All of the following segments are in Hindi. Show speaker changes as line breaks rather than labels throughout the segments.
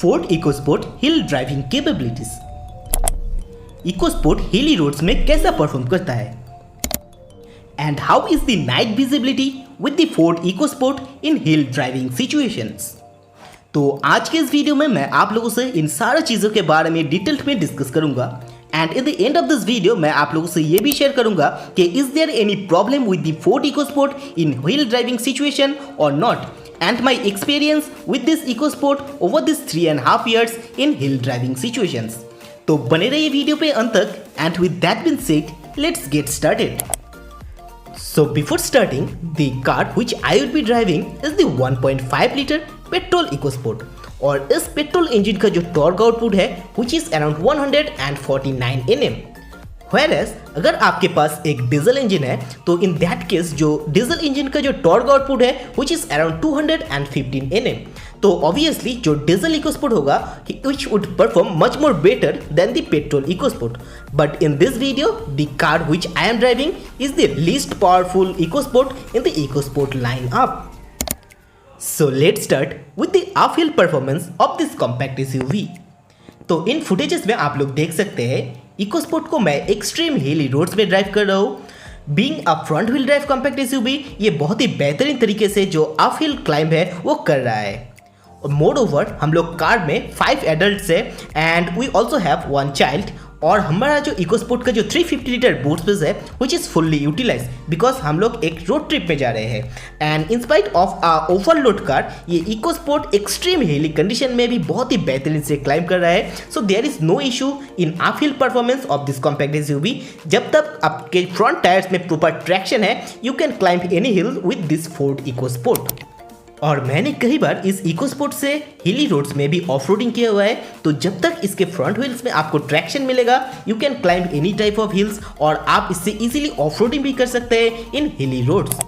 Ford EcoSport हिल ड्राइविंग कैपेबिलिटीज। EcoSport हिली रोड्स में कैसा परफॉर्म करता है and how is the night visibility with the Ford EcoSport in hill driving situations. तो आज के इस वीडियो में मैं आप लोगों से इन सारी चीज़ों के बारे में डिटेल्ड में डिस्कस करूंगा and in the end of this video मैं आप लोगों से ये भी शेयर करूंगा कि is there any problem with the Ford EcoSport in hill driving situation और not and my experience with this EcoSport over this 3.5 years in hill driving situations. तो बने रहिए वीडियो पे अंत तक and with that being said, let's get started. So before starting, the car which I will be driving is the 1.5 liter petrol EcoSport और इस पेट्रोल इंजन का जो टॉर्क आउटपुट है which is around 149 Nm. Whereas अगर आपके पास एक डीजल इंजन है तो इन दैट केस जो डीजल इंजन का जो टॉर्क आउटपुट है which is around 215 Nm. तो ऑब्वियसली जो डीजल EcoSport होगा which would perform much more better than the petrol EcoSport. But in this video, the car which I am driving is the least powerful EcoSport in the EcoSport lineup. So let's start with the off-hill performance of this compact SUV. तो इन फुटेजेस में आप लोग देख सकते हैं EcoSport को मैं एक्सट्रीम हिली रोड्स में ड्राइव कर रहा हूँ। Being a front wheel drive compact SUV ये बहुत ही बेहतरीन तरीके से जो अप हिल क्लाइंब है वो कर रहा है। और मोर ओवर हम लोग कार में 5 एडल्ट्स है and we also have 1 child और हमारा जो EcoSport का जो 350 लीटर बूट स्पेस है which is fully utilise because हम लोग एक रोड ट्रिप में जा रहे हैं and in spite of a overload car ये EcoSport एक्सट्रीम हिली कंडीशन में भी बहुत ही बेहतरीन से क्लाइंब कर रहा है। So there is no issue in up hill performance of this compact SUV। जब तक आपके फ्रंट टायर्स में प्रॉपर ट्रैक्शन है you can climb any hill with this Ford EcoSport। और मैंने कई बार इस EcoSport से हिली रोड्स में भी ऑफ रोडिंग किया हुआ है तो जब तक इसके फ्रंट व्हील्स में आपको ट्रैक्शन मिलेगा you can climb any type of hills और आप इससे इजीली ऑफ रोडिंग भी कर सकते हैं इन हिली रोड्स।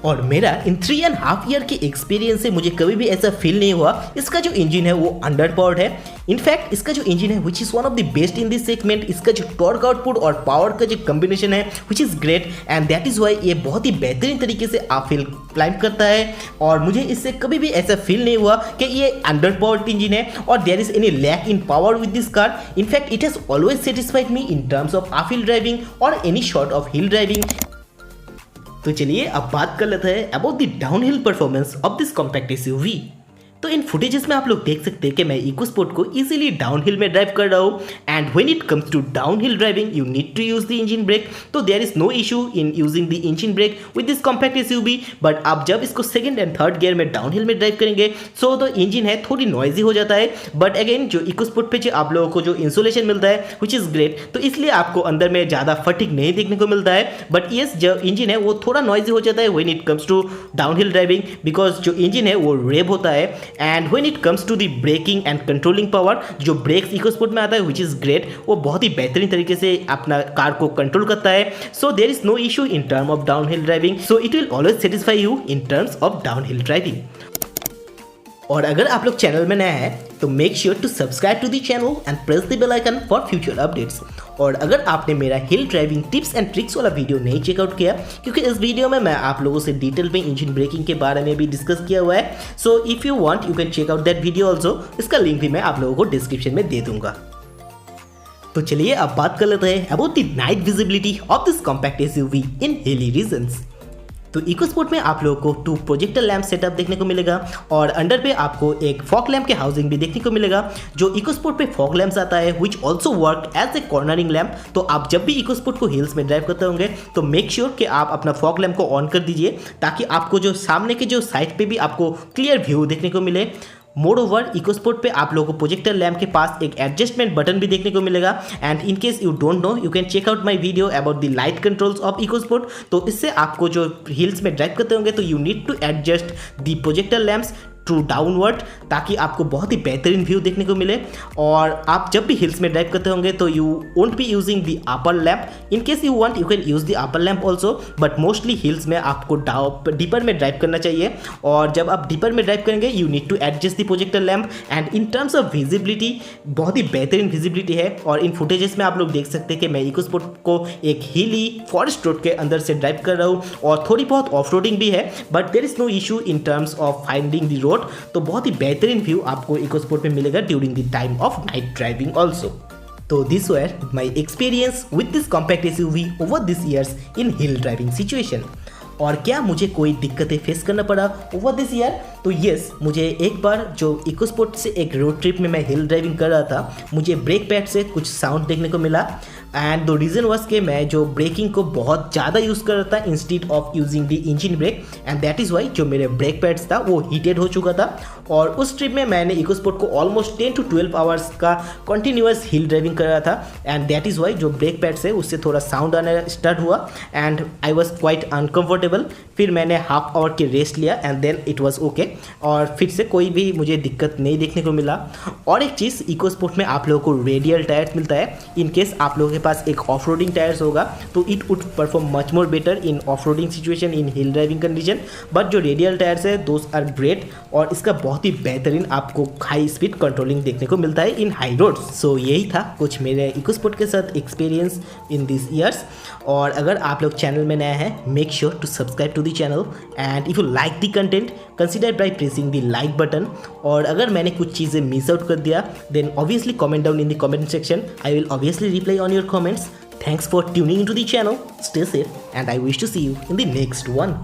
और मेरा इन 3.5 ईयर के एक्सपीरियंस से मुझे कभी भी ऐसा फील नहीं हुआ इसका जो इंजन है वो अंडर पावर्ड है। इनफैक्ट इसका जो इंजन है which is one of the best in this segment. इसका जो टॉर्क आउटपुट और पावर का जो कॉम्बिनेशन है which is great and that is Y ये बहुत ही बेहतरीन तरीके से आप हिल क्लाइंब करता है और मुझे इससे कभी भी ऐसा फील नहीं हुआ कि ये अंडर पावर्ड इंजन है और there is any lack in power with this car. In fact it has always satisfied me in terms of up hill driving और any sort of hill driving. तो चलिए अब बात कर लेते हैं about the downhill performance of this compact SUV। तो इन फुटेजेस में आप लोग देख सकते हैं कि मैं EcoSport को इजीली डाउनहिल में ड्राइव कर रहा हूँ and when it comes to downhill driving you need to use the engine brake. तो there is no issue in using the engine brake with this compact SUV। But आप जब इसको सेकंड एंड थर्ड गियर में डाउनहिल में ड्राइव करेंगे सो द इंजन है थोड़ी नॉइजी हो जाता है। बट अगेन जो EcoSport पे जो आप लोगों को जो इंसुलेशन मिलता है विच इज़ ग्रेट तो इसलिए आपको अंदर में ज़्यादा फटिग नहीं देखने को मिलता है। बट येस जो इंजन है वो थोड़ा नॉइजी हो जाता है when it comes to downhill driving because जो इंजन है वो रेव होता है and when it comes to the braking and controlling power जो ब्रेक्स EcoSport में आता है which is great वो बहुत ही बेहतरीन तरीके से अपना कार को कंट्रोल करता है। so there is no issue in term of downhill driving so it will always satisfy you in terms of downhill driving। और अगर आप लोग चैनल में नए हैं तो make sure to subscribe to the channel and press the bell icon for future updates. और अगर आपने मेरा hill driving tips and tricks वाला वीडियो नहीं चेकआउट किया क्योंकि इस वीडियो में मैं आप लोगों से डिटेल में इंजन ब्रेकिंग के बारे में भी डिस्कस किया हुआ है so if you want you can check out that video also. इसका लिंक भी मैं आप लोगों को डिस्क्रिप्शन में दे दूंगा। तो चलिए अब बात कर लेते हैं about the night visibility of this compact SUV in hilly regions. तो EcoSport में आप लोगों को 2 प्रोजेक्टर लैम्प सेटअप देखने को मिलेगा और अंडर पे आपको एक फॉग लैम्प के हाउसिंग भी देखने को मिलेगा। जो EcoSport पे फॉग लैम्प्स आता है which also work as a cornering lamp. तो आप जब भी EcoSport को हिल्स में ड्राइव करते होंगे तो मेक श्योर कि आप अपना फॉग लैम्प को ऑन कर दीजिए ताकि आपको जो सामने के जो साइड पे भी आपको क्लियर व्यू देखने को मिले। मोर ओवर EcoSport पे आप लोगों को प्रोजेक्टर लैम्प के पास एक एडजस्टमेंट बटन भी देखने को मिलेगा and in case you don't know you can check out my video about the light controls of EcoSport। तो इससे आपको जो हिल्स में ड्राइव करते होंगे तो you need to adjust the projector lamps to downward ताकि आपको बहुत ही बेहतरीन व्यू देखने को मिले। और आप जब भी हिल्स में ड्राइव करते होंगे तो you won't be using the upper lamp. In case you want you can use the upper lamp also but mostly hills में आपको डीपर में ड्राइव करना चाहिए और जब आप डीपर में ड्राइव करेंगे you need to adjust the projector lamp and in terms of visibility बहुत ही बेहतरीन विजिबिलिटी है। और इन फुटेजेस में आप लोग देख सकते हैं कि मैं EcoSport को एक हिली फॉरेस्ट रोड के अंदर से ड्राइव कर रहा हूँ और थोड़ी बहुत ऑफ रोडिंग भी है but there is no issue in terms of finding the road road, तो बहुत ही बेहतरीन व्यू आपको इकोस्पोर्ट में मिलेगा during the time of night driving also. तो this were my experience with this compact SUV over this years in hill driving situation. और क्या मुझे कोई दिक्कतें फेस करना पड़ा ओवर दिस ईयर? तो यस, मुझे एक बार जो इकोस्पोर्ट से एक रोड ट्रिप में मैं हिल ड्राइविंग कर रहा था, मुझे ब्रेक पैड से कुछ साउंड देखने को मिला। एंड द रीज़न वाज कि मैं जो ब्रेकिंग को बहुत ज़्यादा यूज़ कर रहा था instead of using the engine break, and that is why जो मेरे ब्रेक पैड्स था वो हीटेड हो चुका था। और उस ट्रिप में मैंने इकोस्पोर्ट को ऑलमोस्ट 10 to 12 आवर्स का कंटिन्यूस हिल ड्राइविंग कर रहा था, एंड दैट इज़ वाई जो ब्रेक पैड्स है उससे थोड़ा साउंड आना स्टार्ट हुआ and I was quite uncomfortable. फिर मैंने हाफ आवर की रेस्ट लिया and then it was okay, और फिर से कोई भी मुझे दिक्कत नहीं देखने को मिला। और एक चीज़, इकोस्पोर्ट में आप लोगों को रेडियल टायर्स मिलता है। इन केस आप लोगों के पास एक ऑफ रोडिंग टायर्स होगा तो it would perform much more better in off roading situation in hill driving condition. But जो रेडियल टायर्स है दोज आर ग्रेट, और इसका बहुत ही बेहतरीन आपको हाई स्पीड कंट्रोलिंग देखने को मिलता है इन हाई रोड्स। सो यही था कुछ मेरे इकोस्पोर्ट के साथ एक्सपीरियंस इन दिस ईयर्स। और अगर आप लोग चैनल में नए हैं, make sure to subscribe to the channel, and if you like the content consider by pressing the like button. और अगर मैंने कुछ चीज़ें मिस आउट कर दिया then obviously comment down in the comment section, I will obviously reply on your comments. Thanks for tuning into the channel. Stay safe and I wish to see you in the next one.